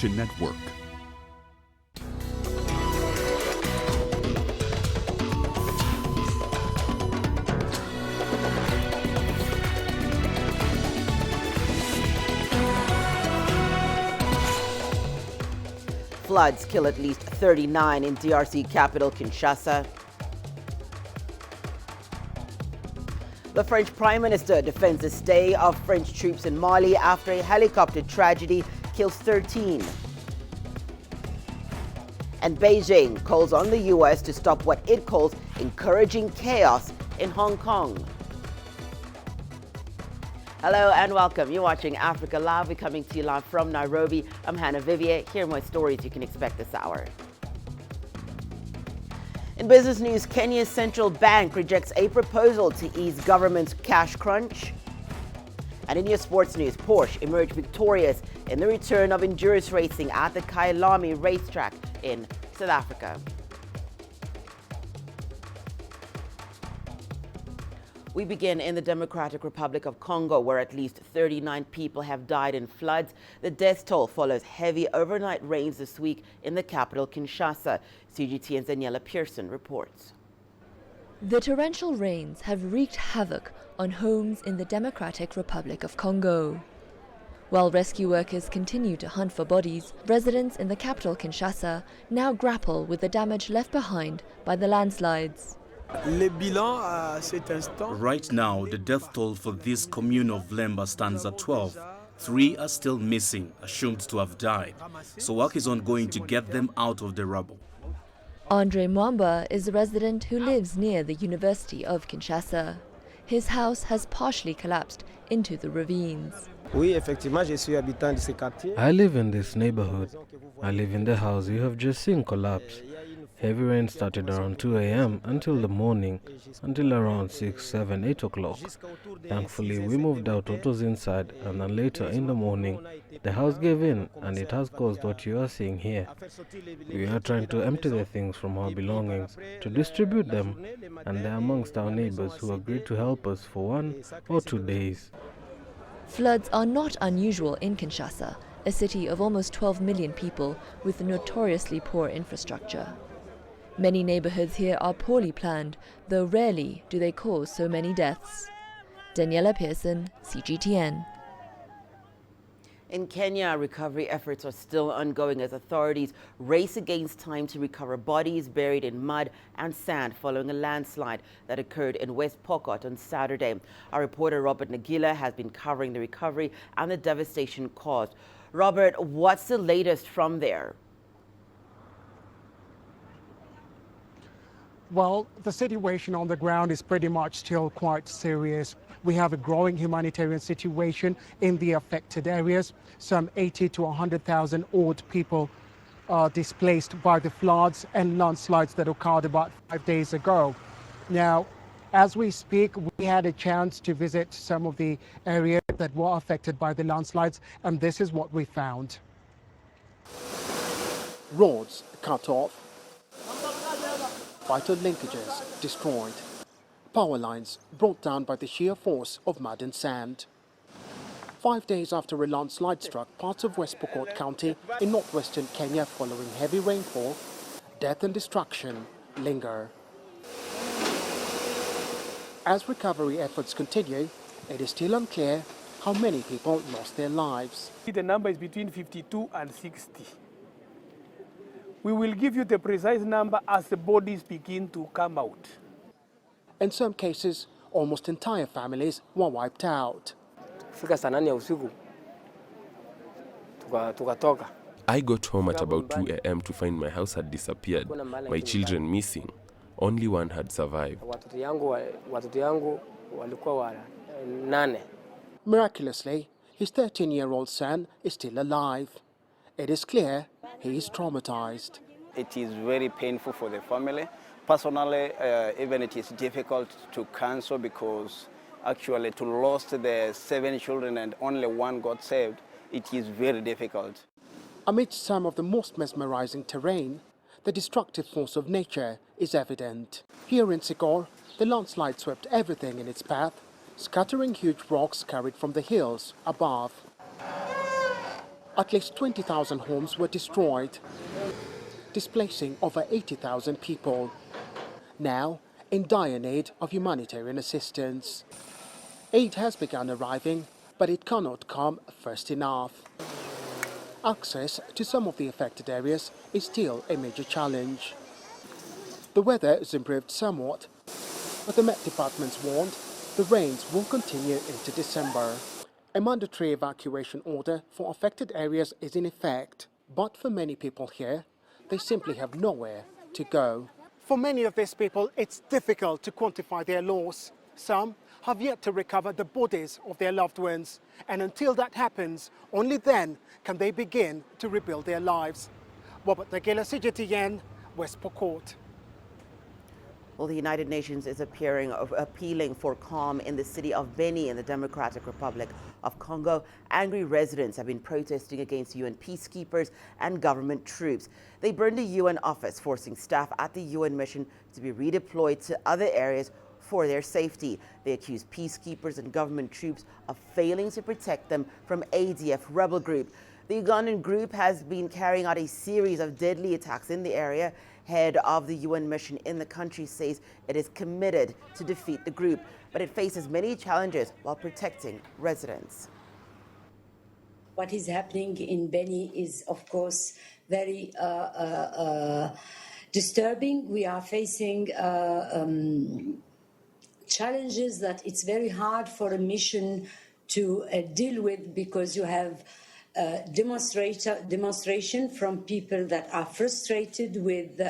Network. Floods kill at least 39 in DRC capital Kinshasa. The French Prime Minister defends the stay of French troops in Mali after a helicopter tragedy kills 13. And Beijing calls on the U.S. to stop what it calls encouraging chaos in Hong Kong. Hello and welcome. You're watching Africa Live. We're coming to you live from Nairobi. I'm Hannah Vivier. Here are more stories you can expect this hour. In business news, Kenya's central bank rejects a proposal to ease government's cash crunch. And in your sports news, Porsche emerged victorious in the return of endurance racing at the Kyalami racetrack in South Africa. We begin in the Democratic Republic of Congo, where at least 39 people have died in floods. The death toll follows heavy overnight rains this week in the capital, Kinshasa. CGTN's Daniela Pearson reports. The torrential rains have wreaked havoc on homes in the Democratic Republic of Congo. While rescue workers continue to hunt for bodies, residents in the capital, Kinshasa, now grapple with the damage left behind by the landslides. Right now, the death toll for this commune of Lemba stands at 12. 3 are still missing, assumed to have died. So work is ongoing to get them out of the rubble. Andre Mwamba is a resident who lives near the University of Kinshasa. His house has partially collapsed into the ravines. I live in this neighborhood. I live in the house you have just seen collapse. Heavy rain started around 2 a.m. until the morning, until around 6, 7, 8 o'clock. Thankfully, we moved out what was inside, and then later in the morning, the house gave in, and it has caused what you are seeing here. We are trying to empty the things from our belongings, to distribute them, and they are amongst our neighbors who agreed to help us for 1 or 2 days. Floods are not unusual in Kinshasa, a city of almost 12 million people with notoriously poor infrastructure. Many neighborhoods here are poorly planned, though rarely do they cause so many deaths. Daniela Pearson, CGTN. In Kenya, recovery efforts are still ongoing as authorities race against time to recover bodies buried in mud and sand following a landslide that occurred in West Pokot on Saturday. Our reporter Robert Nagila has been covering the recovery and the devastation caused. Robert, what's the latest from there? Well, the situation on the ground is pretty much still quite serious. We have a growing humanitarian situation in the affected areas. Some 80 to 100,000 odd people are displaced by the floods and landslides that occurred about 5 days ago. Now, as we speak, we had a chance to visit some of the areas that were affected by the landslides, and this is what we found. Roads cut off. Vital linkages destroyed. Power lines brought down by the sheer force of mud and sand. 5 days after a landslide struck parts of West Pokot County in northwestern Kenya following heavy rainfall, death and destruction linger. As recovery efforts continue, it is still unclear how many people lost their lives. The number is between 52 and 60. We will give you the precise number as the bodies begin to come out. In some cases, almost entire families were wiped out. I got home at about 2 a.m. to find my house had disappeared, my children missing. Only one had survived. Miraculously, his 13-year-old son is still alive. It is clear he is traumatized. It is very painful for the family. Personally, even it is difficult to cancel because actually to lose the 7 children and only one got saved, it is very difficult. Amidst some of the most mesmerizing terrain, the destructive force of nature is evident. Here in Sikor, the landslide swept everything in its path, scattering huge rocks carried from the hills above. At least 20,000 homes were destroyed, displacing over 80,000 people, now in dire need of humanitarian assistance. Aid has begun arriving, but it cannot come fast enough. Access to some of the affected areas is still a major challenge. The weather has improved somewhat, but the Met Department's warned the rains will continue into December. A mandatory evacuation order for affected areas is in effect, but for many people here, they simply have nowhere to go. For many of these people, it's difficult to quantify their loss. Some have yet to recover the bodies of their loved ones, and until that happens, only then can they begin to rebuild their lives. Robert Nagela, CGTN, West Pokot. Well, the United Nations is appealing for calm in the city of Beni in the Democratic Republic of Congo. Angry residents have been protesting against UN peacekeepers and government troops. They burned a UN office, forcing staff at the UN mission to be redeployed to other areas for their safety. They accuse peacekeepers and government troops of failing to protect them from ADF rebel group. The Ugandan group has been carrying out a series of deadly attacks in the area. Head of the UN mission in the country says it is committed to defeat the group, but it faces many challenges while protecting residents. What is happening in Beni is, of course, very disturbing. We are facing challenges that it's very hard for a mission to deal with, because you have demonstration from people that are frustrated with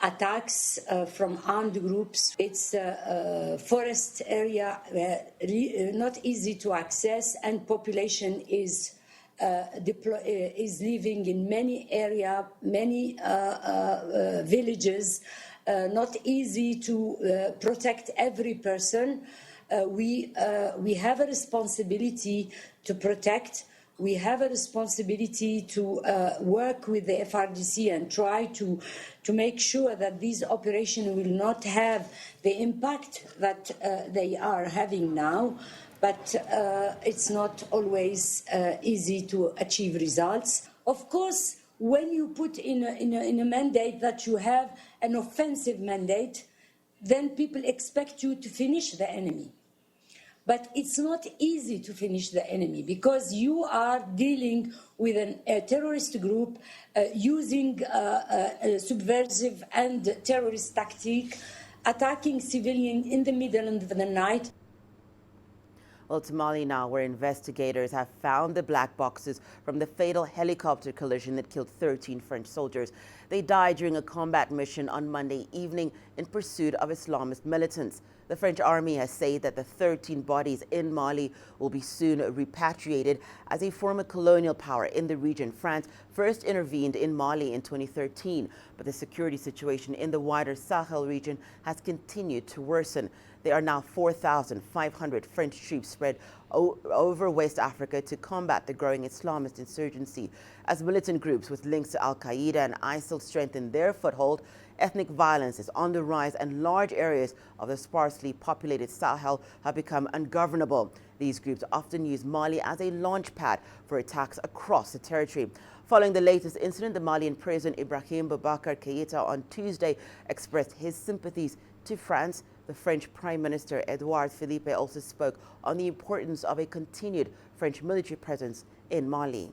attacks from armed groups. It's a forest area, not easy to access, and population is living in many areas, many villages. Not easy to protect every person. We have a responsibility to protect. We have a responsibility to work with the FRDC and try to make sure that these operations will not have the impact that they are having now. But it's not always easy to achieve results. Of course, when you put in a mandate that you have an offensive mandate, then people expect you to finish the enemy. But it's not easy to finish the enemy, because you are dealing with a terrorist group using subversive and terrorist tactique, attacking civilians in the middle of the night. Well, to Mali now, where investigators have found the black boxes from the fatal helicopter collision that killed 13 French soldiers. They died during a combat mission on Monday evening in pursuit of Islamist militants. The French army has said that the 13 bodies in Mali will be soon repatriated. As a former colonial power in the region, France first intervened in Mali in 2013, but the security situation in the wider Sahel region has continued to worsen. There are now 4,500 French troops spread over West Africa to combat the growing Islamist insurgency. As militant groups with links to Al-Qaeda and ISIL strengthen their foothold, ethnic violence is on the rise and large areas of the sparsely populated Sahel have become ungovernable. These groups often use Mali as a launch pad for attacks across the territory. Following the latest incident, the Malian President Ibrahim Boubacar Keïta on Tuesday expressed his sympathies to France. The French Prime Minister Edouard Philippe also spoke on the importance of a continued French military presence in Mali.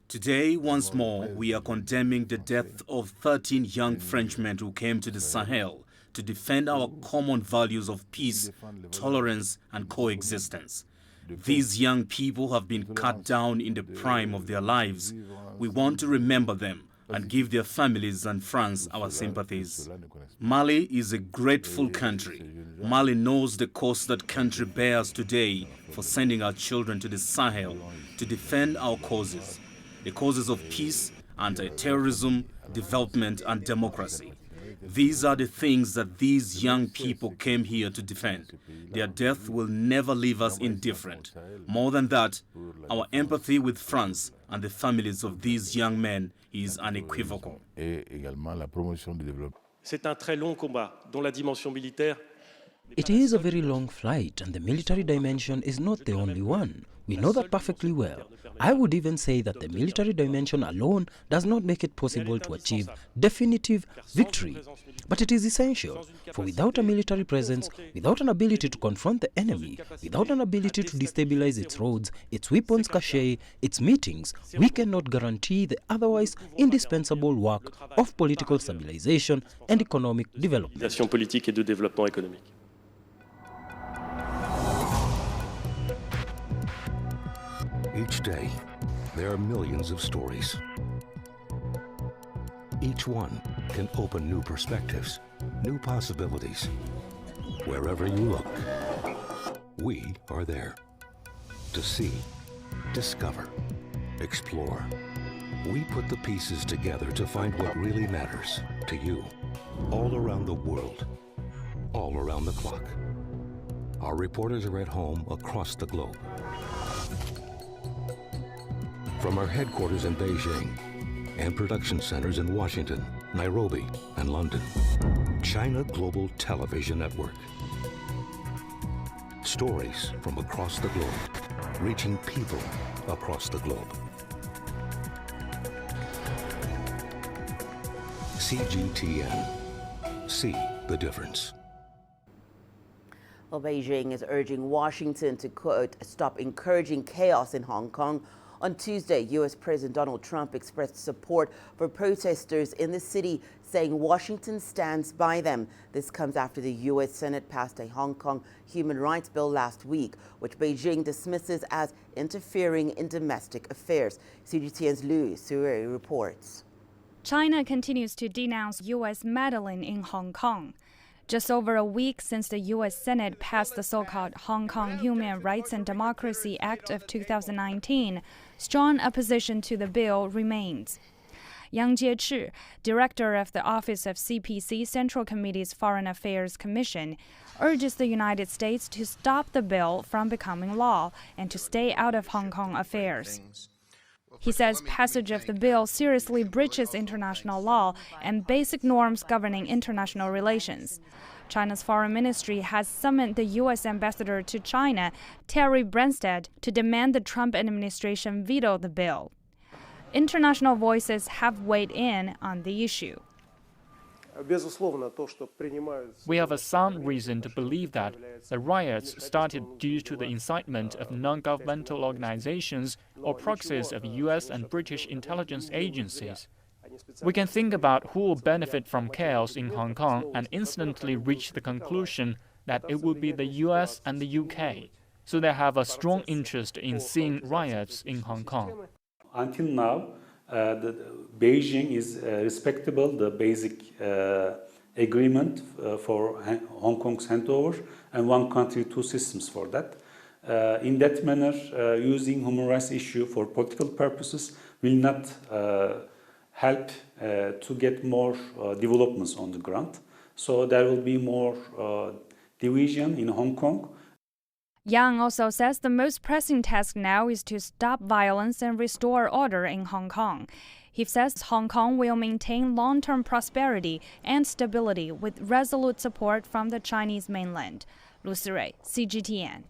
Today, once more, we are condemning the death of 13 young Frenchmen who came to the Sahel to defend our common values of peace, tolerance, and coexistence. These young people have been cut down in the prime of their lives. We want to remember them and give their families and France our sympathies. Mali is a grateful country. Mali knows the cost that country bears today for sending our children to the Sahel to defend our causes, the causes of peace, anti-terrorism, development, and democracy. These are the things that these young people came here to defend. Their death will never leave us indifferent. More than that, our empathy with France and the families of these young men is unequivocal. C'est un très long combat dont la dimension militaire It is a very long flight, and the military dimension is not the only one. We know that perfectly well. I would even say that the military dimension alone does not make it possible to achieve definitive victory. But it is essential, for without a military presence, without an ability to confront the enemy, without an ability to destabilize its roads, its weapons cache, its meetings, we cannot guarantee the otherwise indispensable work of political stabilization and economic development. Each day, there are millions of stories. Each one can open new perspectives, new possibilities. Wherever you look, we are there. To see, discover, explore. We put the pieces together to find what really matters to you, all around the world, all around the clock. Our reporters are at home across the globe. From our headquarters in Beijing and production centers in Washington, Nairobi, and London, China Global Television Network. Stories from across the globe, reaching people across the globe. CGTN. See the difference. Well, Beijing is urging Washington to, quote, stop encouraging chaos in Hong Kong. On Tuesday, U.S. President Donald Trump expressed support for protesters in the city, saying Washington stands by them. This comes after the U.S. Senate passed a Hong Kong human rights bill last week, which Beijing dismisses as interfering in domestic affairs. CGTN's Louis Sueri reports. China continues to denounce U.S. meddling in Hong Kong. Just over a week since the U.S. Senate passed the so-called Hong Kong Human Rights and Democracy Act of 2019, strong opposition to the bill remains. Yang Jiechi, director of the Office of CPC Central Committee's Foreign Affairs Commission, urges the United States to stop the bill from becoming law and to stay out of Hong Kong affairs. He says passage of the bill seriously breaches international law and basic norms governing international relations. China's foreign ministry has summoned the U.S. ambassador to China, Terry Branstad, to demand the Trump administration veto the bill. International voices have weighed in on the issue. We have a sound reason to believe that the riots started due to the incitement of non-governmental organizations or proxies of U.S. and British intelligence agencies. We can think about who will benefit from chaos in Hong Kong and instantly reach the conclusion that it would be the U.S. and the U.K. So they have a strong interest in seeing riots in Hong Kong. Until now, Beijing is respectable the basic agreement for Hong Kong's handover and one country, two systems for that. In that manner, using human rights issue for political purposes will not help to get more developments on the ground. So there will be more division in Hong Kong. Yang also says the most pressing task now is to stop violence and restore order in Hong Kong. He says Hong Kong will maintain long-term prosperity and stability with resolute support from the Chinese mainland. Lu Sirui, CGTN.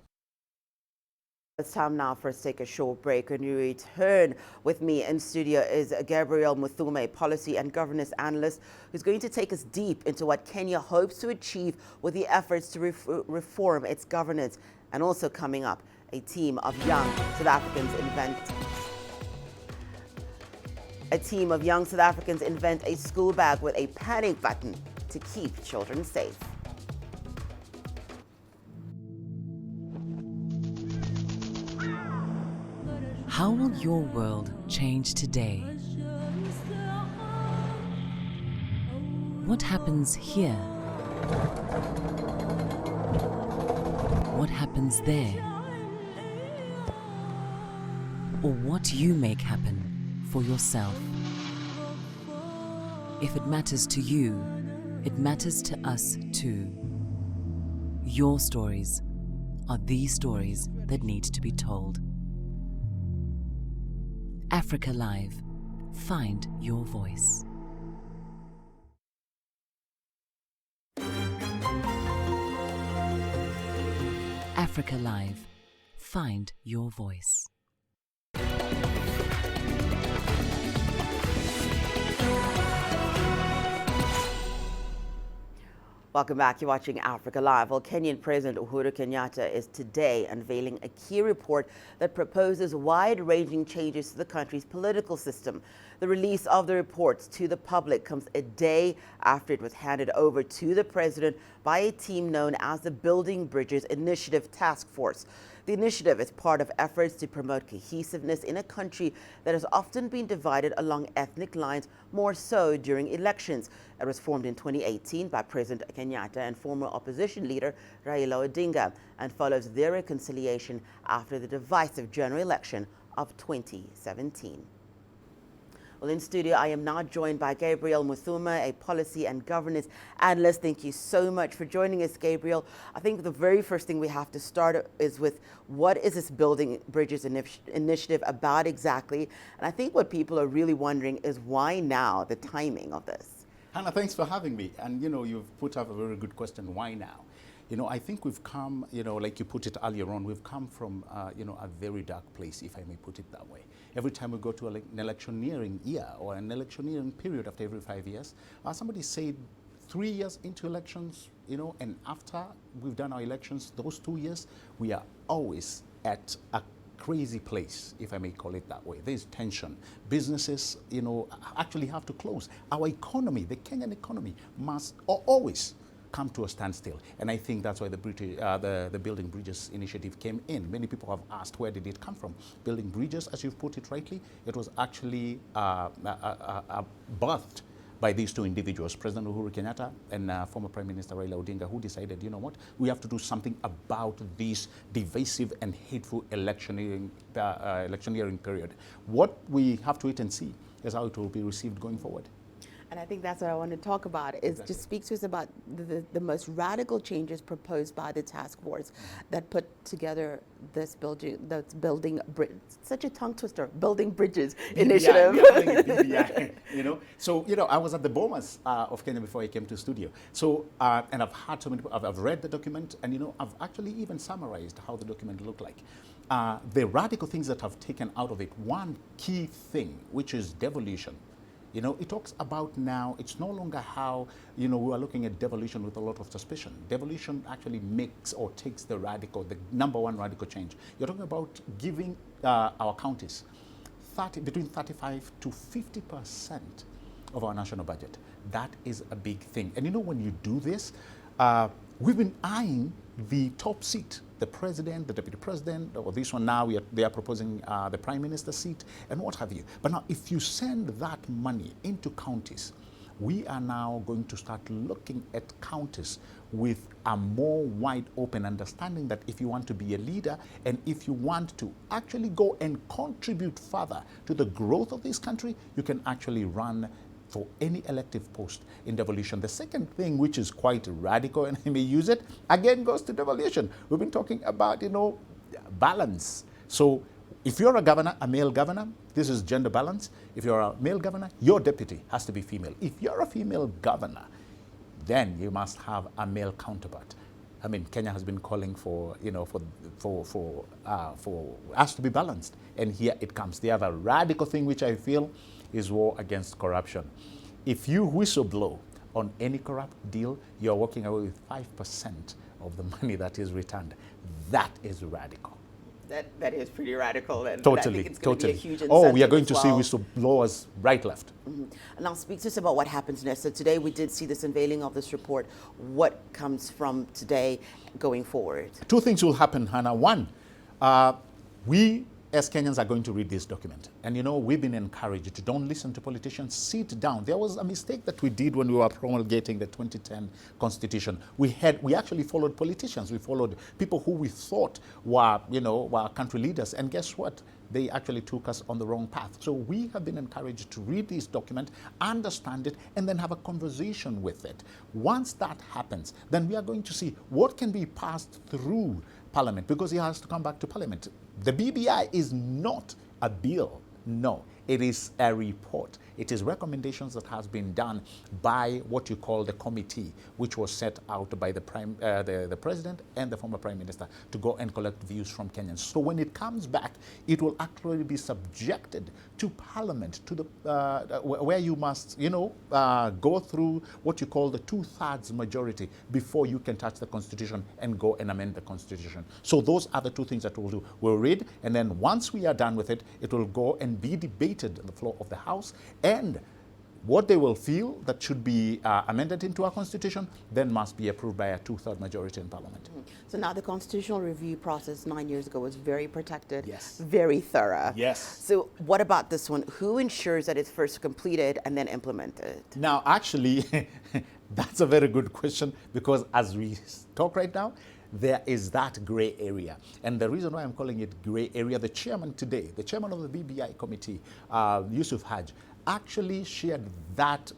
It's time now for us to take a short break. When we return, with me in studio is Gabriel Muthume, policy and governance analyst, who's going to take us deep into what Kenya hopes to achieve with the efforts to reform its governance. And also coming up, a team of young South Africans invent a school bag with a panic button to keep children safe. How will your world change today? What happens here? What happens there? Or what you make happen for yourself? If it matters to you, it matters to us too. Your stories are the stories that need to be told. Africa Live. Find your voice. Africa Live. Find your voice. Welcome back. You're watching Africa Live. Well, Kenyan President Uhuru Kenyatta is today unveiling a key report that proposes wide-ranging changes to the country's political system. The release of the reports to the public comes a day after it was handed over to the president by a team known as the Building Bridges Initiative Task Force. The initiative is part of efforts to promote cohesiveness in a country that has often been divided along ethnic lines, more so during elections. It was formed in 2018 by President Kenyatta and former opposition leader Raila Odinga and follows their reconciliation after the divisive general election of 2017. Well, in studio, I am now joined by Gabriel Muthuma, a policy and governance analyst. Thank you so much for joining us, Gabriel. I think the very first thing we have to start is with what is this Building Bridges initiative about exactly? And I think what people are really wondering is why now, the timing of this? Hannah, thanks for having me. And, you've put up a very good question, why now? I think we've come, like you put it earlier on, we've come from, a very dark place, if I may put it that way. Every time we go to an electioneering year or an electioneering period after every 5 years, somebody said 3 years into elections, and after we've done our elections, those 2 years, we are always at a crazy place, if I may call it that way. There's tension. Businesses, actually have to close. Our economy, the Kenyan economy, must always come to a standstill. And I think that's why the Building Bridges initiative came in. Many people have asked, where did it come from? Building Bridges, as you've put it rightly, it was actually birthed by these two individuals, President Uhuru Kenyatta and former Prime Minister Raila Odinga, who decided, you know what, we have to do something about this divisive and hateful electioneering period. What we have to wait and see is how it will be received going forward. And I think that's what I want to talk about, is exactly. Just speak to us about the most radical changes proposed by the task force that put together this building such a tongue twister, Building Bridges initiative. So, I was at the Bomas of Kenya before I came to studio. So, and I've had so many people, I've read the document, and, I've actually even summarized how the document looked like. The radical things that I've taken out of it, one key thing, which is devolution. It talks about now, it's no longer how, we are looking at devolution with a lot of suspicion. Devolution actually makes or takes the number one radical change. You're talking about giving our counties between 35 to 50% of our national budget. That is a big thing. And when you do this, we've been eyeing the top seat, the president, the deputy president, or this one now they are proposing the prime minister's seat and what have you. But now if you send that money into counties, we are now going to start looking at counties with a more wide open understanding that if you want to be a leader and if you want to actually go and contribute further to the growth of this country, you can actually run for any elective post in devolution. The second thing, which is quite radical, and I may use it, again goes to devolution. We've been talking about, balance. So if you're a governor, a male governor, this is gender balance. If you're a male governor, your deputy has to be female. If you're a female governor, then you must have a male counterpart. I mean, Kenya has been calling for, for us to be balanced. And here it comes. The other radical thing, which I feel, is war against corruption. If you whistleblow on any corrupt deal, you're walking away with 5% of the money that is returned. That is radical. That is pretty radical. And totally, I think it's going to be a huge we are going to see whistleblowers right, left. Mm-hmm. And now speak to us about what happens next. So today we did see this unveiling of this report. What comes from today going forward? Two things will happen, Hannah. One, we as Kenyans are going to read this document. And we've been encouraged to don't listen to politicians, sit down. There was a mistake that we did when we were promulgating the 2010 Constitution. We actually followed politicians. We followed people who we thought were, were country leaders. And guess what? They actually took us on the wrong path. So we have been encouraged to read this document, understand it, and then have a conversation with it. Once that happens, then we are going to see what can be passed through Parliament, because it has to come back to Parliament. The BBI is not a bill. No, it is a report. It is recommendations that has been done by what you call the committee, which was set out by the president and the former prime minister to go and collect views from Kenyans. So when it comes back, it will actually be subjected to Parliament, to the where you must, go through what you call the 2/3 majority before you can touch the Constitution and go and amend the Constitution. So those are the two things that we'll do. We'll read, and then once we are done with it, it will go and be debated on the floor of the House, and what they will feel that should be amended into our Constitution then must be approved by a 2/3 majority in Parliament. So now the constitutional review process 9 years ago was very protected, yes, very thorough. Yes. So what about this one? Who ensures that it's first completed and then implemented? Now, actually, that's a very good question, because as we talk right now, there is that gray area. And the reason why I'm calling it gray area, the chairman today, the chairman of the BBI committee, Yusuf Haj, actually shared that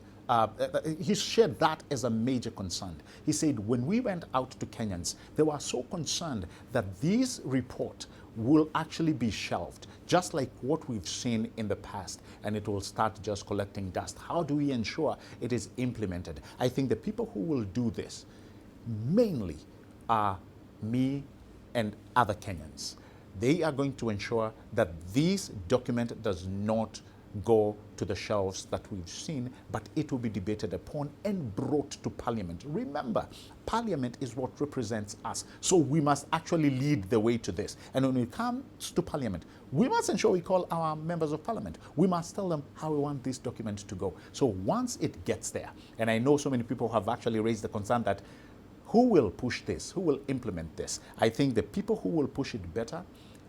he shared that as a major concern. He said, when we went out to Kenyans, they were so concerned that this report will actually be shelved, just like what we've seen in the past, and it will start just collecting dust. How do we ensure it is implemented? I think the people who will do this mainly are me and other Kenyans. They are going to ensure that this document does not go to the shelves that we've seen, but it will be debated upon and brought to Parliament. Remember, Parliament is what represents us, so we must actually lead the way to this. And when it comes to Parliament, we must ensure we call our members of Parliament. We must tell them how we want this document to go. So once it gets there, and I know so many people have actually raised the concern that who will push this? Who will implement this? I think the people who will push it better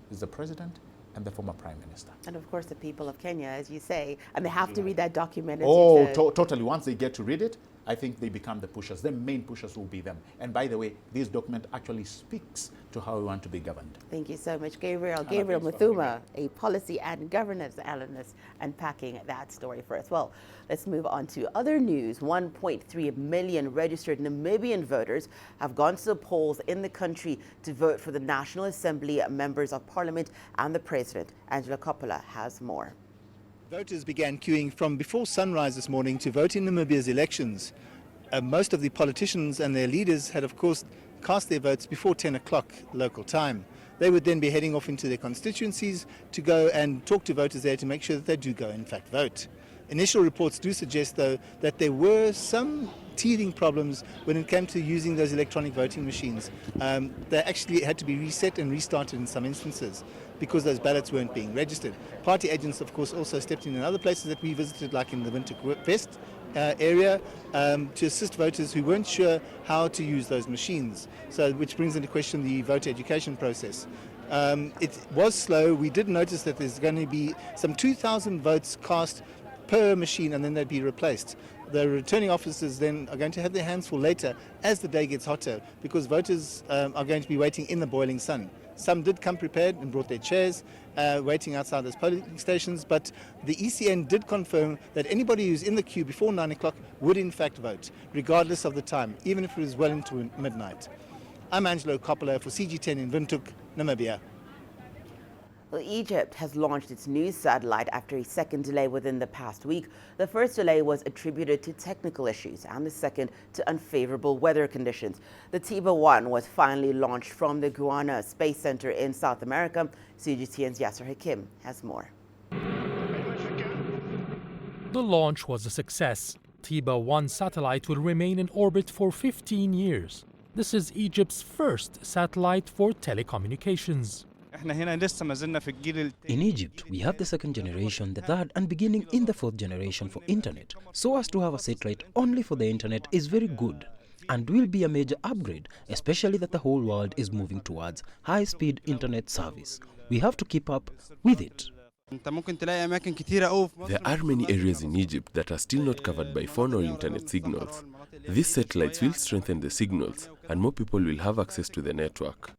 is the president and the former prime minister. And of course the people of Kenya, as you say, and they have to read that document. Oh, totally. Once they get to read it, I think they become the pushers. The main pushers will be them. And by the way, this document actually speaks to how we want to be governed. Thank you so much, Gabriel. Gabriel Muthuma, a policy and governance analyst, unpacking that story for us. Well, let's move on to other news. 1.3 million registered Namibian voters have gone to the polls in the country to vote for the National Assembly, members of Parliament, and the President. Angela Coppola has more. Voters began queuing from before sunrise this morning to vote in Namibia's elections. Most of the politicians and their leaders had, of course, cast their votes before 10 o'clock local time. They would then be heading off into their constituencies to go and talk to voters there to make sure that they do go, in fact, vote. Initial reports do suggest, though, that there were some teething problems when it came to using those electronic voting machines. They actually had to be reset and restarted in some instances because those ballots weren't being registered. Party agents, of course, also stepped in other places that we visited, like in the Windhoek West area, to assist voters who weren't sure how to use those machines, which brings into question the voter education process. It was slow. We did notice that there's going to be some 2,000 votes cast per machine, and then they'd be replaced. The returning officers then are going to have their hands full later as the day gets hotter, because voters are going to be waiting in the boiling sun. Some did come prepared and brought their chairs, waiting outside those polling stations, but the ECN did confirm that anybody who's in the queue before 9 o'clock would in fact vote, regardless of the time, even if it was well into midnight. I'm Angelo Coppola for CG10 in Windhoek, Namibia. Well, Egypt has launched its new satellite after a second delay within the past week. The first delay was attributed to technical issues and the second to unfavorable weather conditions. The TIBA-1 was finally launched from the Guyana Space Center in South America. CGTN's Yasser Hakim has more. The launch was a success. TIBA-1 satellite will remain in orbit for 15 years. This is Egypt's first satellite for telecommunications. In Egypt, we have the second generation, the third, and beginning in the fourth generation for internet. So as to have a satellite only for the internet is very good and will be a major upgrade, especially that the whole world is moving towards high-speed internet service. We have to keep up with it. There are many areas in Egypt that are still not covered by phone or internet signals. These satellites will strengthen the signals and more people will have access to the network.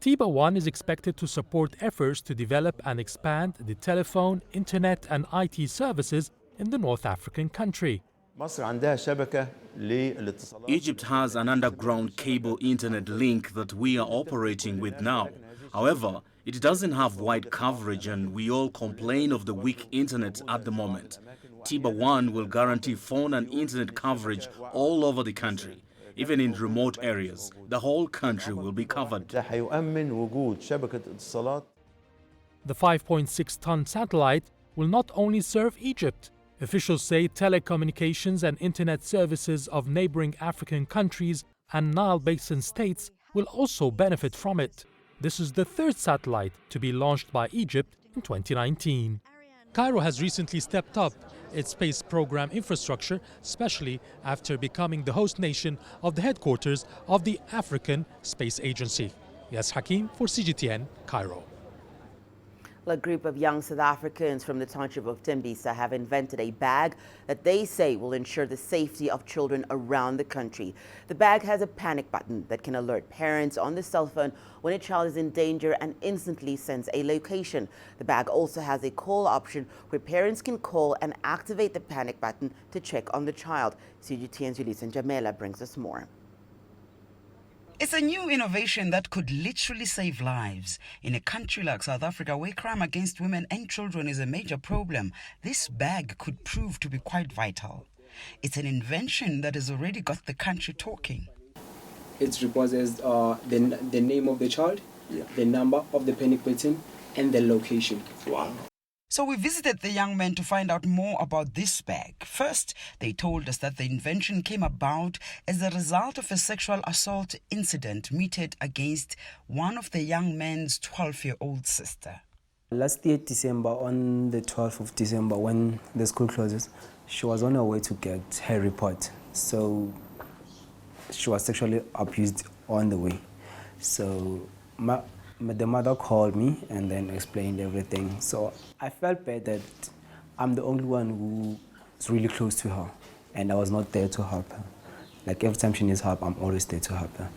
TIBA-1 is expected to support efforts to develop and expand the telephone, internet and IT services in the North African country. Egypt has an underground cable internet link that we are operating with now. However, It doesn't have wide coverage and we all complain of the weak internet at the moment. TIBA 1 will guarantee phone and internet coverage all over the country. Even in remote areas, the whole country will be covered. The 5.6-ton satellite will not only serve Egypt. Officials say telecommunications and internet services of neighboring African countries and Nile Basin states will also benefit from it. This is the third satellite to be launched by Egypt in 2019. Cairo has recently stepped up its space program infrastructure, especially after becoming the host nation of the headquarters of the African Space Agency. Yes, Hakim for CGTN, Cairo. A group of young South Africans from the township of Tembisa have invented a bag that they say will ensure the safety of children around the country. The bag has a panic button that can alert parents on the cell phone when a child is in danger and instantly sends a location. The bag also has a call option where parents can call and activate the panic button to check on the child. CGTN's Ulysses Jamela brings us more. It's a new innovation that could literally save lives. In a country like South Africa, where crime against women and children is a major problem, this bag could prove to be quite vital. It's an invention that has already got the country talking. It records as the name of the child, the number of the panic button, and the location. Wow. So we visited the young men to find out more about this bag. First, they told us that the invention came about as a result of a sexual assault incident meted against one of the young men's 12-year-old sister. Last year, December, on the 12th of December, when the school closes, she was on her way to get her report. So she was sexually abused on the way. So the mother called me and then explained everything. So I felt bad that I'm the only one who's really close to her and I was not there to help her. Like every time she needs help, I'm always there to help her.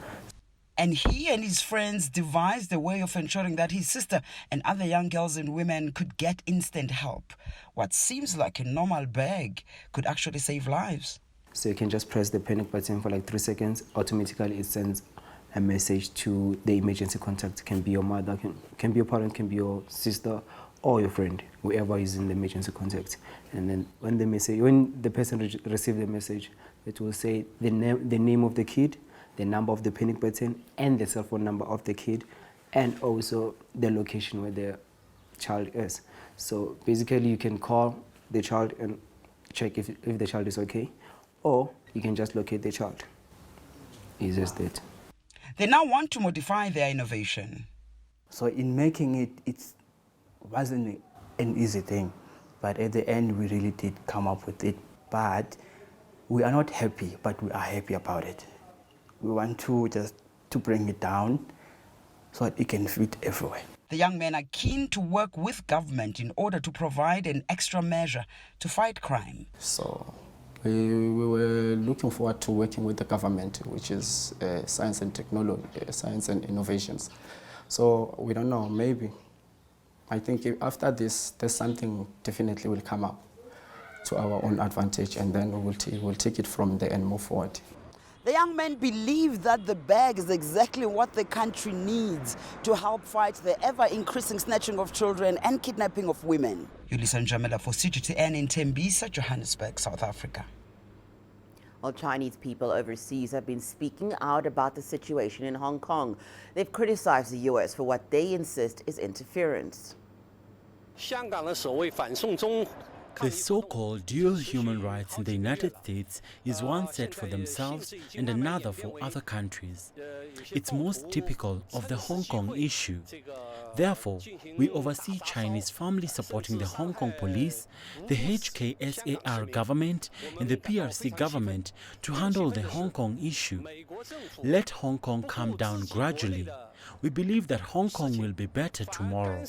And he and his friends devised a way of ensuring that his sister and other young girls and women could get instant help. What seems like a normal bag could actually save lives. So you can just press the panic button for like 3 seconds, automatically it sends a message to the emergency contact. It can be your mother, can be your parent, can be your sister or your friend, whoever is in the emergency contact. And then when the person receives the message, it will say the name of the kid, the number of the panic button, and the cell phone number of the kid, and also the location where the child is. So basically you can call the child and check if the child is okay, or you can just locate the child. It's just that. They now want to modify their innovation. So in making it, it wasn't an easy thing, but at the end we really did come up with it. But we are not happy, but we are happy about it. We want to just bring it down so that it can fit everywhere. The young men are keen to work with government in order to provide an extra measure to fight crime. So we were looking forward to working with the government, which is science and technology, science and innovations. So we don't know, maybe. I think after this, there's something definitely will come up to our own advantage, and then we'll take it from there and move forward. The young men believe that the bag is exactly what the country needs to help fight the ever-increasing snatching of children and kidnapping of women. Ulysses Jamela for CGTN in Tembisa, Johannesburg, South Africa. Well, Chinese people overseas have been speaking out about the situation in Hong Kong. They've criticized the U.S. for what they insist is interference. The so-called dual human rights in the United States is one set for themselves and another for other countries. It's most typical of the Hong Kong issue. Therefore, we oversee Chinese families supporting the Hong Kong police, the HKSAR government and the PRC government to handle the Hong Kong issue. Let Hong Kong calm down gradually. We believe that Hong Kong will be better tomorrow.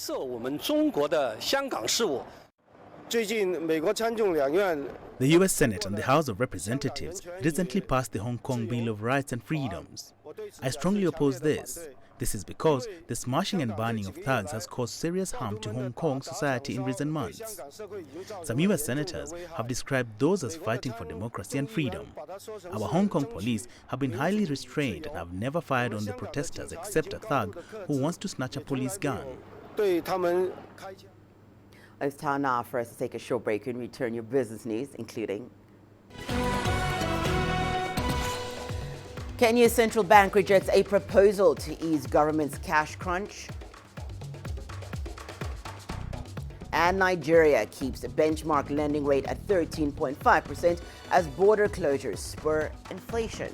The U.S. Senate and the House of Representatives recently passed the Hong Kong Bill of Rights and Freedoms. I strongly oppose this. This is because the smashing and burning of thugs has caused serious harm to Hong Kong society in recent months. Some U.S. senators have described those as fighting for democracy and freedom. Our Hong Kong police have been highly restrained and have never fired on the protesters except a thug who wants to snatch a police gun. It's time now for us to take a short break and return your business news, including Kenya's central bank rejects a proposal to ease government's cash crunch. And Nigeria keeps the benchmark lending rate at 13.5% as border closures spur inflation.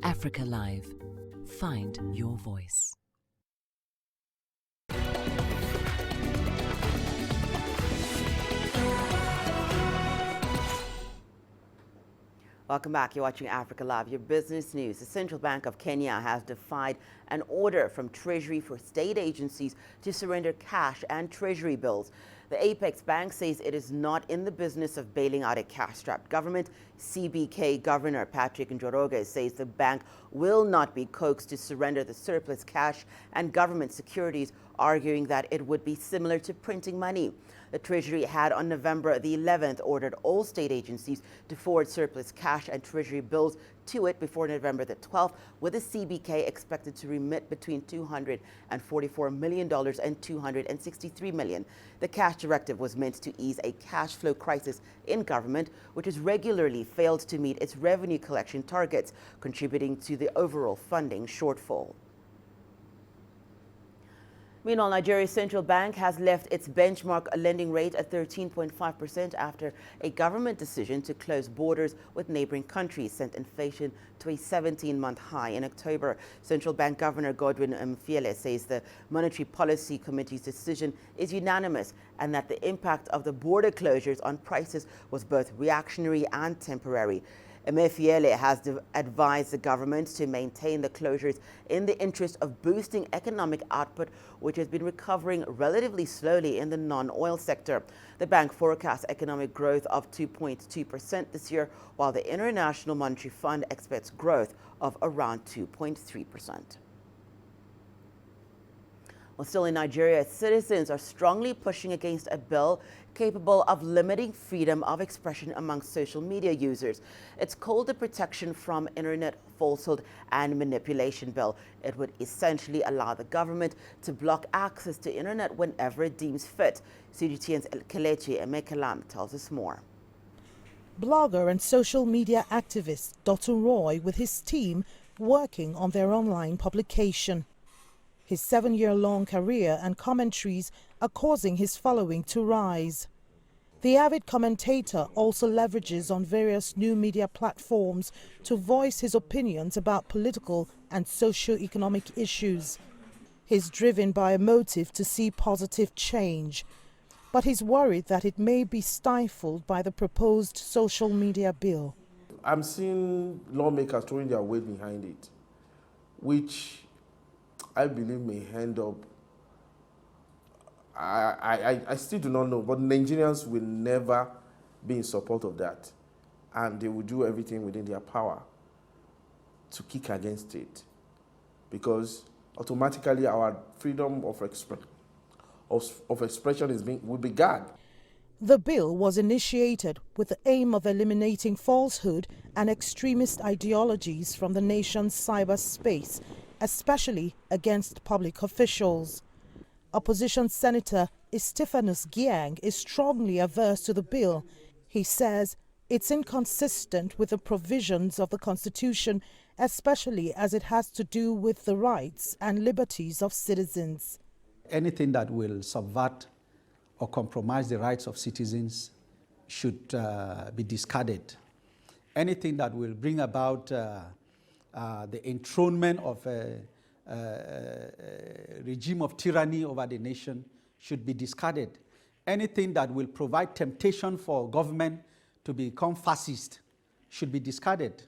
Africa Live. Find your voice. Welcome back. You're watching Africa Live, your business news. The Central Bank of Kenya has defied an order from Treasury for state agencies to surrender cash and Treasury bills. The Apex Bank says it is not in the business of bailing out a cash-strapped government. CBK Governor Patrick Njoroge says the bank will not be coaxed to surrender the surplus cash and government securities, arguing that it would be similar to printing money. The Treasury had on November the 11th ordered all state agencies to forward surplus cash and Treasury bills to it before November the 12th, with the CBK expected to remit between $244 million and $263 million. The cash directive was meant to ease a cash flow crisis in government, which has regularly failed to meet its revenue collection targets, contributing to the overall funding shortfall. Meanwhile, Nigeria's central bank has left its benchmark lending rate at 13.5% after a government decision to close borders with neighboring countries sent inflation to a 17-month high in October. Central Bank Governor Godwin Emefiele says the Monetary Policy Committee's decision is unanimous and that the impact of the border closures on prices was both reactionary and temporary. Emefiele has advised the government to maintain the closures in the interest of boosting economic output, which has been recovering relatively slowly in the non-oil sector. The bank forecasts economic growth of 2.2% this year, while the International Monetary Fund expects growth of around 2.3%. Well, still in Nigeria, citizens are strongly pushing against a bill capable of limiting freedom of expression among social media users. It's called the Protection from Internet Falsehood and Manipulation Bill. It would essentially allow the government to block access to internet whenever it deems fit. CGTN's Kelechi Emekalam tells us more. Blogger and social media activist Dr. Roy with his team working on their online publication. His 7-year-long career and commentaries are causing his following to rise. The avid commentator also leverages on various new media platforms to voice his opinions about political and socio-economic issues. He's driven by a motive to see positive change, but he's worried that it may be stifled by the proposed social media bill. I'm seeing lawmakers throwing their weight behind it, which I believe may end up, I still do not know, but Nigerians will never be in support of that. And they will do everything within their power to kick against it. Because automatically our freedom of expression will be gagged. The bill was initiated with the aim of eliminating falsehood and extremist ideologies from the nation's cyberspace, especially against public officials. Opposition Senator Stephanus Gyang is strongly averse to the bill. He says it's inconsistent with the provisions of the Constitution, especially as it has to do with the rights and liberties of citizens. Anything that will subvert or compromise the rights of citizens should be discarded. Anything that will bring about the enthronement of a regime of tyranny over the nation should be discarded. Anything that will provide temptation for government to become fascist should be discarded.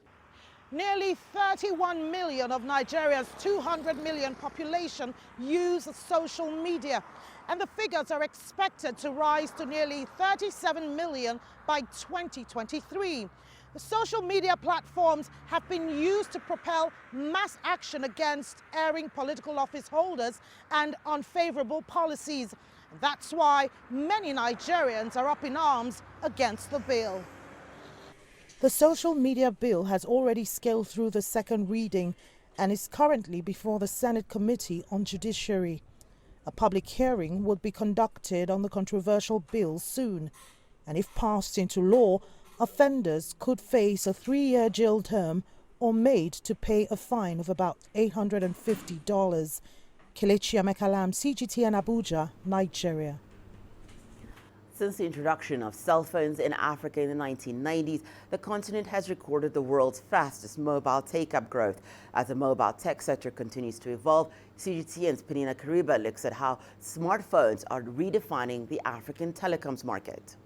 Nearly 31 million of Nigeria's 200 million population use social media, and the figures are expected to rise to nearly 37 million by 2023. The social media platforms have been used to propel mass action against erring political office holders and unfavorable policies. That's why many Nigerians are up in arms against the bill. The social media bill has already scaled through the second reading and is currently before the Senate Committee on Judiciary. A public hearing would be conducted on the controversial bill soon, and if passed into law, offenders could face a 3-year jail term or made to pay a fine of about $850. Kelechi Amekalam, CGTN Abuja, Nigeria. Since the introduction of cell phones in Africa in the 1990s, the continent has recorded the world's fastest mobile take-up growth. As the mobile tech sector continues to evolve, CGTN's Penina Kariba looks at how smartphones are redefining the African telecoms market.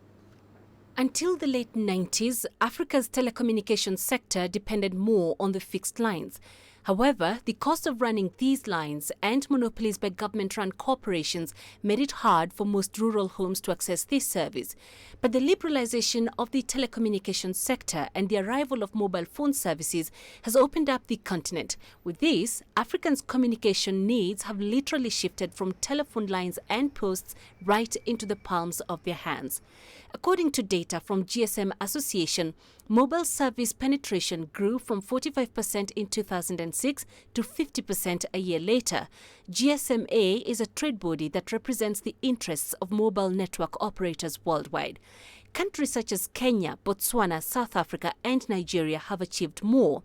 Until the late 90s, Africa's telecommunications sector depended more on the fixed lines. However, the cost of running these lines and monopolies by government-run corporations made it hard for most rural homes to access this service. But the liberalization of the telecommunications sector and the arrival of mobile phone services has opened up the continent. With this, Africans' communication needs have literally shifted from telephone lines and posts right into the palms of their hands. According to data from GSM Association, mobile service penetration grew from 45% in 2006 to 50% a year later. GSMA is a trade body that represents the interests of mobile network operators worldwide. Countries such as Kenya, Botswana, South Africa and Nigeria have achieved more.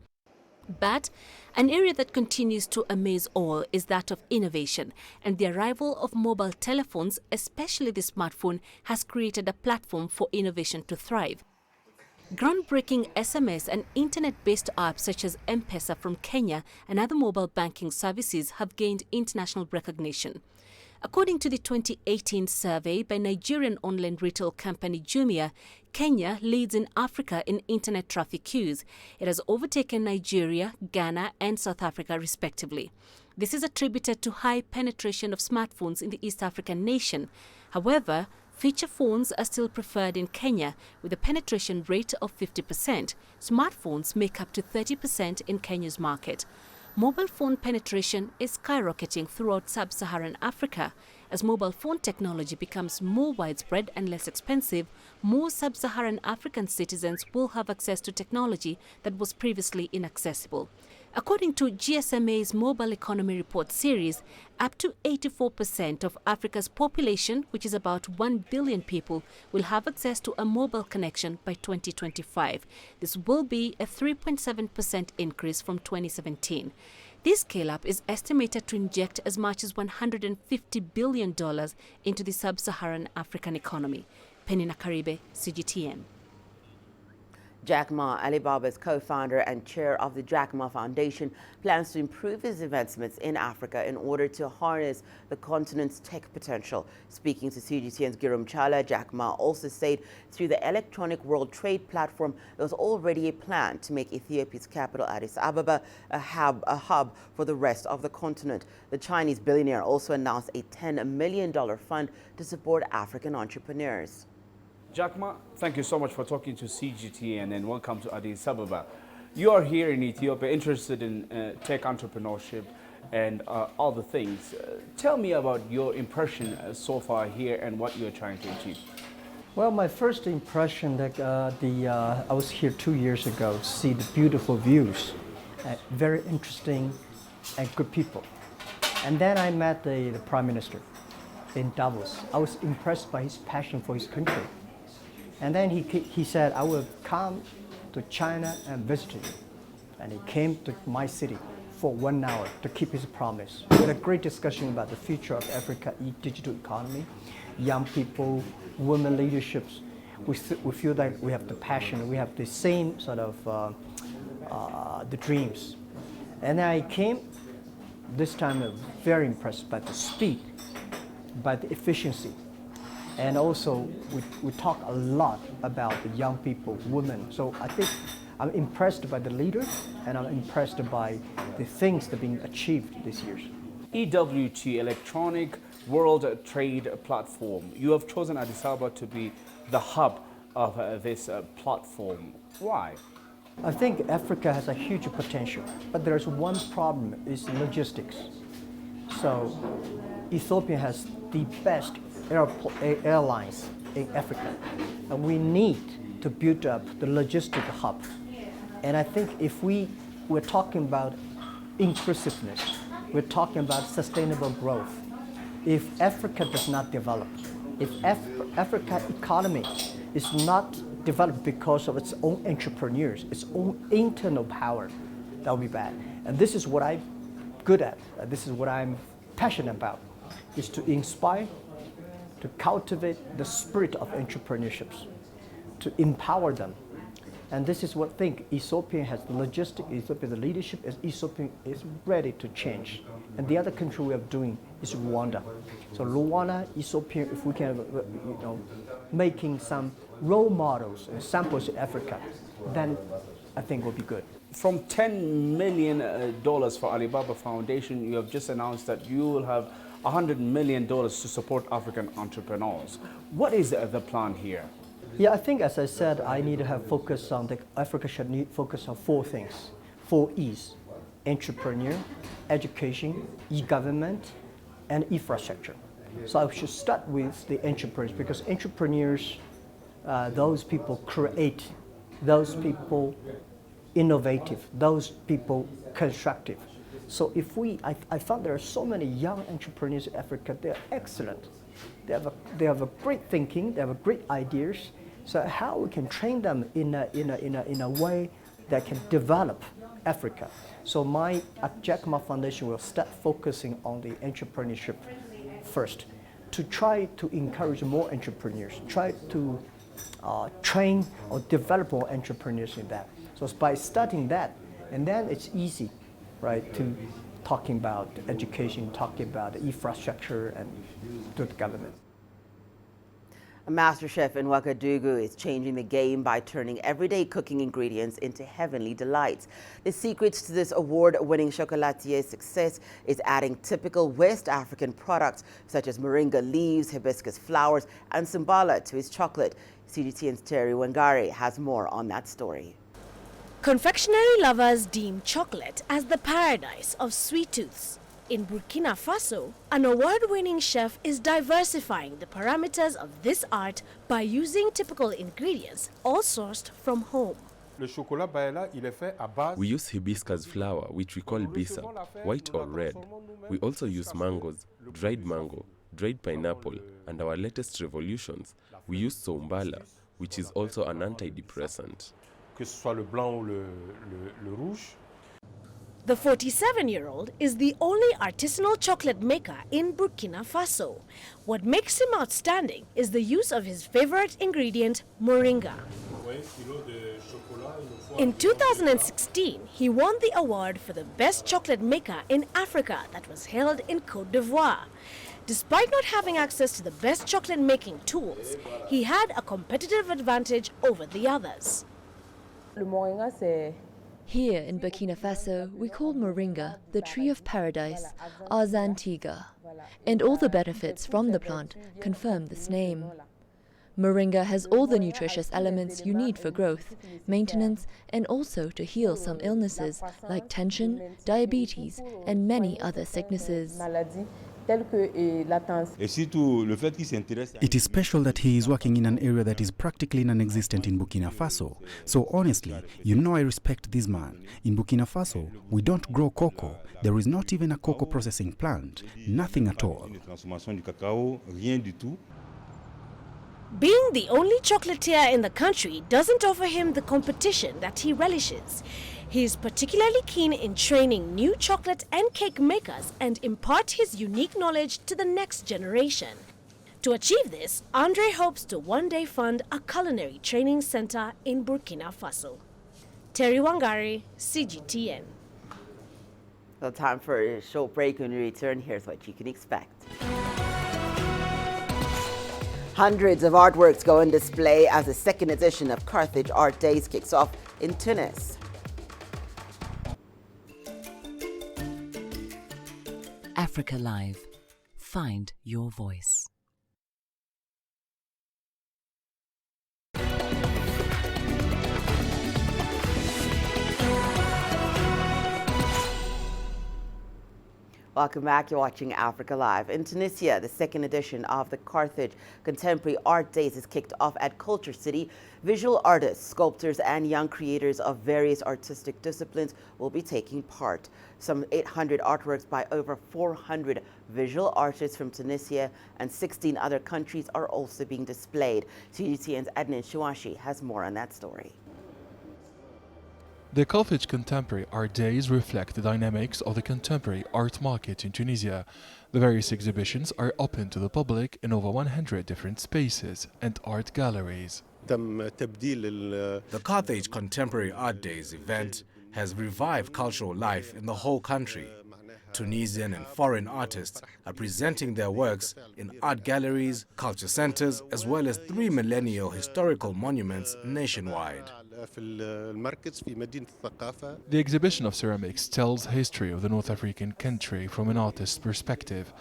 But an area that continues to amaze all is that of innovation, and the arrival of mobile telephones, especially the smartphone, has created a platform for innovation to thrive. Groundbreaking SMS and internet-based apps such as M-Pesa from Kenya and other mobile banking services have gained international recognition. According to the 2018 survey by Nigerian online retail company Jumia, Kenya leads in Africa in internet traffic use. It has overtaken Nigeria, Ghana and South Africa respectively. This is attributed to high penetration of smartphones in the East African nation. However, feature phones are still preferred in Kenya with a penetration rate of 50%. Smartphones make up to 30% in Kenya's market. Mobile phone penetration is skyrocketing throughout sub-Saharan Africa. As mobile phone technology becomes more widespread and less expensive, more sub-Saharan African citizens will have access to technology that was previously inaccessible. According to GSMA's Mobile Economy Report series, up to 84% of Africa's population, which is about 1 billion people, will have access to a mobile connection by 2025. This will be a 3.7% increase from 2017. This scale-up is estimated to inject as much as $150 billion into the sub-Saharan African economy. Penina Karibe, CGTN. Jack Ma, Alibaba's co-founder and chair of the Jack Ma Foundation, plans to improve his investments in Africa in order to harness the continent's tech potential. Speaking to CGTN's Girum Chala, Jack Ma also said through the Electronic World Trade Platform, there was already a plan to make Ethiopia's capital Addis Ababa a hub for the rest of the continent. The Chinese billionaire also announced a $10 million fund to support African entrepreneurs. Jack Ma, thank you so much for talking to CGTN and welcome to Addis Ababa. You are here in Ethiopia, interested in tech entrepreneurship and other things. Tell me about your impression so far here and what you're trying to achieve. Well, my first impression that I was here 2 years ago to see the beautiful views, very interesting and good people. And then I met the Prime Minister in Davos. I was impressed by his passion for his country. And then he said, I will come to China and visit you. And he came to my city for 1 hour to keep his promise. We had a great discussion about the future of Africa digital economy, young people, women leaderships. We feel that we have the passion, we have the same sort of the dreams. And then I came, this time I was very impressed by the speed, by the efficiency. And also, we talk a lot about the young people, women. So I think I'm impressed by the leaders, and I'm impressed by the things that are being achieved this year. EWT, Electronic World Trade Platform. You have chosen Addis Ababa to be the hub of this platform. Why? I think Africa has a huge potential, but there's one problem, is logistics. So Ethiopia has the best airlines in Africa, and we need to build up the logistic hub. And I think if we're talking about inclusiveness, we're talking about sustainable growth. If Africa does not develop, if Africa economy is not developed because of its own entrepreneurs, its own internal power, that will be bad. And this is what I'm good at. This is what I'm passionate about, is to inspire, to cultivate the spirit of entrepreneurship, to empower them. And this is what I think Ethiopia has the logistics, Ethiopia the leadership, Ethiopia is ready to change. And the other country we are doing is Rwanda. So Rwanda, Ethiopia, if we can, making some role models and samples in Africa, then I think will be good. From $10 million for Alibaba Foundation, you have just announced that you will have $100 million to support African entrepreneurs. What is the plan here? Yeah, I think, as I said, I need to have focus on Africa should need focus on 4 things, 4 E's: entrepreneur, education, e-government, and infrastructure. So I should start with the entrepreneurs, because entrepreneurs, those people create, those people innovative, those people constructive. So if I found there are so many young entrepreneurs in Africa, they're excellent. They have a great thinking, they have great ideas. So how we can train them in a way that can develop Africa. So at Jack Ma Foundation will start focusing on the entrepreneurship first, to try to encourage more entrepreneurs, try to train or develop more entrepreneurs in that. So it's by starting that, and then it's easy, right, to talking about education, talking about infrastructure and to the government. A master chef in Ouagadougou is changing the game by turning everyday cooking ingredients into heavenly delights. The secret to this award-winning chocolatier's success is adding typical West African products such as moringa leaves, hibiscus flowers, and simbala to his chocolate. CGTN's Terry Wangari has more on that story. Confectionery lovers deem chocolate as the paradise of sweet tooths. In Burkina Faso, an award-winning chef is diversifying the parameters of this art by using typical ingredients, all sourced from home. We use hibiscus flower, which we call bisap, white or red. We also use mangoes, dried mango, dried pineapple, and our latest revolutions, we use sombala, which is also an antidepressant. The 47-year-old is the only artisanal chocolate maker in Burkina Faso. What makes him outstanding is the use of his favorite ingredient, moringa. In 2016, he won the award for the best chocolate maker in Africa that was held in Côte d'Ivoire. Despite not having access to the best chocolate making tools, he had a competitive advantage over the others. Here in Burkina Faso, we call moringa the tree of paradise, Arzantiga, and all the benefits from the plant confirm this name. Moringa has all the nutritious elements you need for growth, maintenance, and also to heal some illnesses like tension, diabetes, and many other sicknesses. It is special that he is working in an area that is practically non-existent in Burkina Faso. So honestly, I respect this man. In Burkina Faso, we don't grow cocoa. There is not even a cocoa processing plant. Nothing at all. Being the only chocolatier in the country doesn't offer him the competition that he relishes. He is particularly keen in training new chocolate and cake makers and impart his unique knowledge to the next generation. To achieve this, Andre hopes to one day fund a culinary training center in Burkina Faso. Terry Wangari, CGTN. So time for a short break. When we return, here's what you can expect. Hundreds of artworks go on display as the second edition of Carthage Art Days kicks off in Tunis. Africa Live. Find your voice. Welcome back. You're watching Africa Live. In Tunisia, the second edition of the Carthage Contemporary Art Days is kicked off at Culture City. Visual artists, sculptors, and young creators of various artistic disciplines will be taking part. Some 800 artworks by over 400 visual artists from Tunisia and 16 other countries are also being displayed. CGTN's Adnan Shuashi has more on that story. The Carthage Contemporary Art Days reflect the dynamics of the contemporary art market in Tunisia. The various exhibitions are open to the public in over 100 different spaces and art galleries. The Carthage Contemporary Art Days event has revived cultural life in the whole country. Tunisian and foreign artists are presenting their works in art galleries, culture centers, as well as 3 millennial historical monuments nationwide. The exhibition of ceramics tells history of the North African country from an artist's perspective.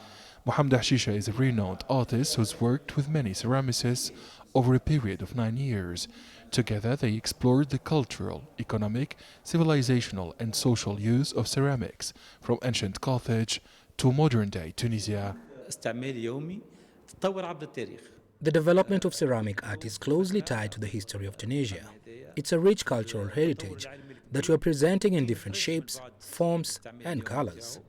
Mohamed Hashisha is a renowned artist who's worked with many ceramicists over a period of 9 years. Together they explored the cultural, economic, civilizational and social use of ceramics from ancient Carthage to modern-day Tunisia. The development of ceramic art is closely tied to the history of Tunisia. It's a rich cultural heritage that we are presenting in different shapes, forms and colors.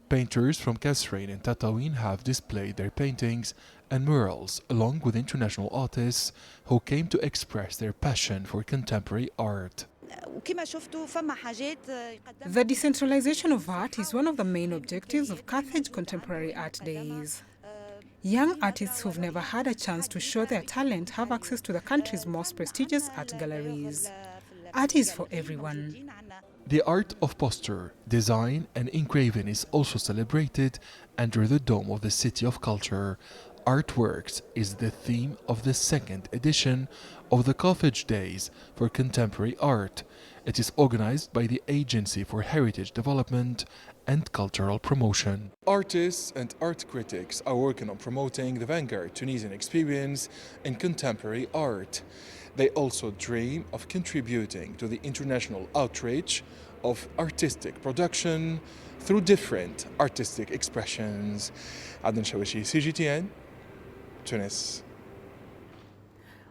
Painters from Kasserine and Tatouine have displayed their paintings and murals along with international artists who came to express their passion for contemporary art. The decentralization of art is one of the main objectives of Carthage Contemporary Art Days. Young artists who've never had a chance to show their talent have access to the country's most prestigious art galleries. Art is for everyone. The art of posture, design and engraving is also celebrated under the dome of the City of Culture. Artworks is the theme of the second edition of the Carthage Days for Contemporary Art. It is organized by the Agency for Heritage Development and Cultural Promotion. Artists and art critics are working on promoting the vanguard Tunisian experience in contemporary art. They also dream of contributing to the international outreach of artistic production through different artistic expressions. Adnan Shawishi, CGTN, Tunis.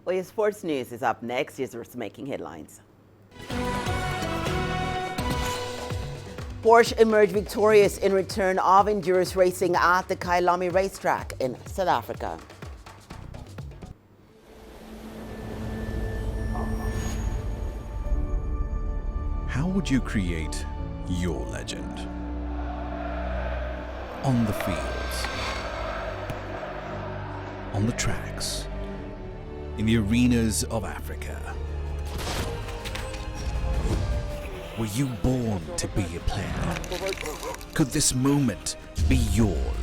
Well, your sports news is up next. Here's what's making headlines. Porsche emerged victorious in return of endurance racing at the Kailami racetrack in South Africa. How would you create your legend? On the fields, on the tracks, in the arenas of Africa. Were you born to be a player? Could this moment be yours?